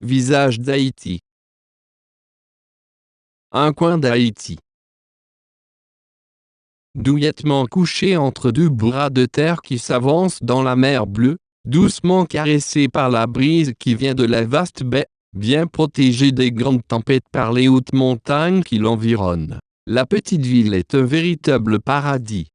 Visage d'Haïti. Un coin d'Haïti. Douillettement couché entre deux bras de terre qui s'avancent dans la mer bleue, doucement caressé par la brise qui vient de la vaste baie, bien protégé des grandes tempêtes par les hautes montagnes qui l'environnent, la petite ville est un véritable paradis.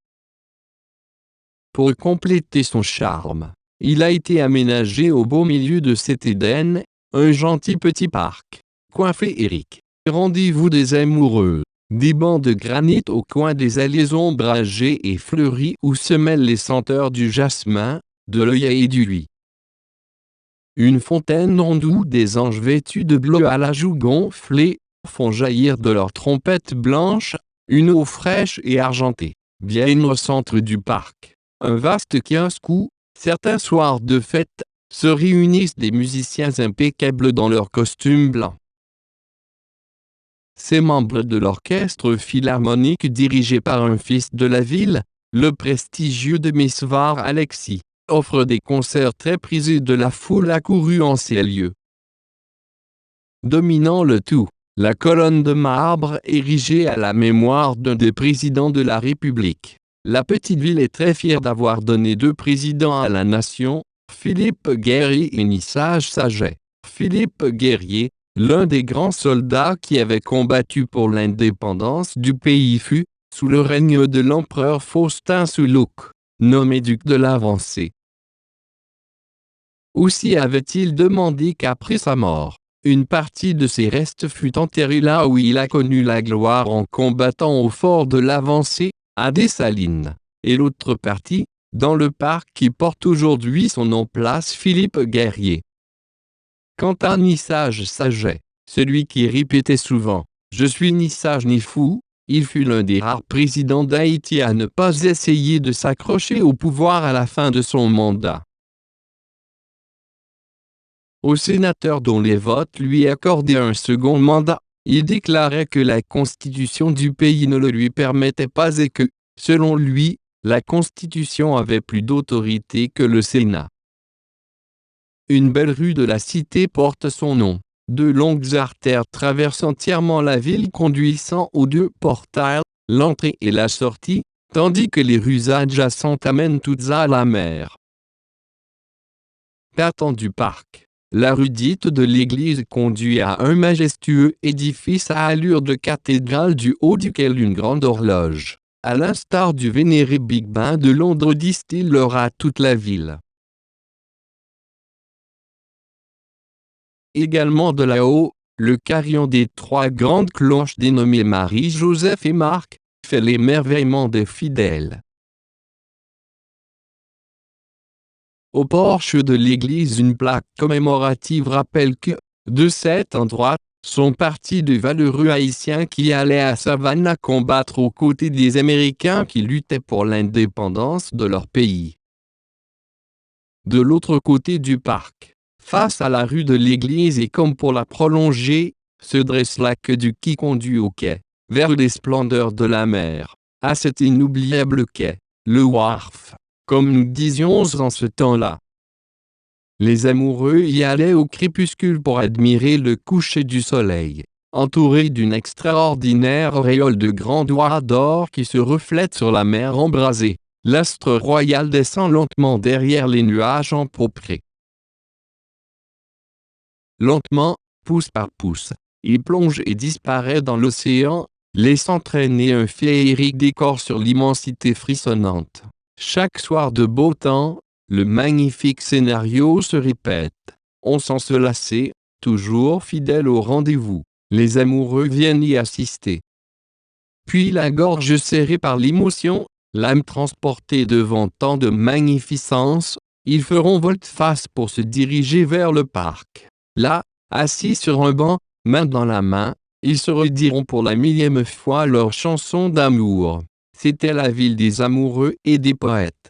Pour compléter son charme, il a été aménagé au beau milieu de cet Éden, un gentil petit parc, coin féerique, rendez-vous des amoureux. Des bancs de granit au coin des allées ombragées et fleuries où se mêlent les senteurs du jasmin, de l'œillet et du louis. Une fontaine ronde où des anges vêtus de bleu à la joue gonflée font jaillir de leurs trompettes blanches une eau fraîche et argentée. Bien au centre du parc, un vaste kiosque où, certains soirs de fête, se réunissent des musiciens impeccables dans leurs costumes blancs. Ces membres de l'orchestre philharmonique dirigé par un fils de la ville, le prestigieux Demisvar Alexis, offrent des concerts très prisés de la foule accourue en ces lieux. Dominant le tout, la colonne de marbre érigée à la mémoire d'un des présidents de la République. La petite ville est très fière d'avoir donné 2 présidents à la nation, Philippe Guerrier et Nissage Saget. Philippe Guerrier, l'un des grands soldats qui avait combattu pour l'indépendance du pays fut, sous le règne de l'empereur Faustin Soulouque, nommé duc de l'Avancée. Aussi avait-il demandé qu'après sa mort, une partie de ses restes fût enterrée là où il a connu la gloire en combattant au fort de l'Avancée, à Dessalines, et l'autre partie, dans le parc qui porte aujourd'hui son nom place Philippe Guerrier. Quant à Nissage Saget, celui qui répétait souvent « Je suis ni sage ni fou », il fut l'un des rares présidents d'Haïti à ne pas essayer de s'accrocher au pouvoir à la fin de son mandat. Au sénateur dont les votes lui accordaient un second mandat, il déclarait que la constitution du pays ne le lui permettait pas et que, selon lui, la constitution avait plus d'autorité que le Sénat. Une belle rue de la cité porte son nom. 2 longues artères traversent entièrement la ville conduisant aux 2 portails, l'entrée et la sortie, tandis que les rues adjacentes amènent toutes à la mer. Partant du parc, la rue dite de l'église conduit à un majestueux édifice à allure de cathédrale du haut duquel une grande horloge, à l'instar du vénéré Big Ben de Londres, distillera toute la ville. Également de là-haut, le carillon des 3 grandes cloches dénommées Marie, Joseph et Marc, fait l'émerveillement des fidèles. Au porche de l'église, une plaque commémorative rappelle que, de cet endroit, sont partis de valeureux Haïtiens qui allaient à Savannah combattre aux côtés des Américains qui luttaient pour l'indépendance de leur pays. De l'autre côté du parc, face à la rue de l'église et comme pour la prolonger, se dresse l'aqueduc qui conduit au quai, vers les splendeurs de la mer, à cet inoubliable quai, le wharf, comme nous disions en ce temps-là. Les amoureux y allaient au crépuscule pour admirer le coucher du soleil, entouré d'une extraordinaire auréole de grands doigts d'or qui se reflète sur la mer embrasée. L'astre royal descend lentement derrière les nuages empourprés. Lentement, pouce par pouce, il plonge et disparaît dans l'océan, laissant traîner un féerique décor sur l'immensité frissonnante. Chaque soir de beau temps, le magnifique scénario se répète. On sent se lasser, toujours fidèles au rendez-vous. Les amoureux viennent y assister. Puis la gorge serrée par l'émotion, l'âme transportée devant tant de magnificence, ils feront volte-face pour se diriger vers le parc. Là, assis sur un banc, main dans la main, ils se rediront pour la 1000e fois leur chanson d'amour. C'était la ville des amoureux et des poètes.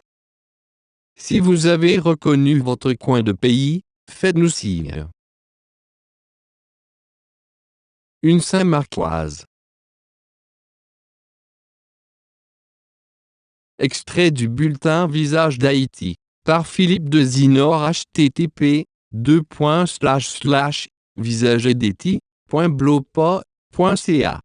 Si vous avez reconnu votre coin de pays, faites-nous signe. Une Saint-Marcoise. Extrait du bulletin Visage d'Haïti, par Philippe de Zinor, http:// visagedeti.blogspot.ca/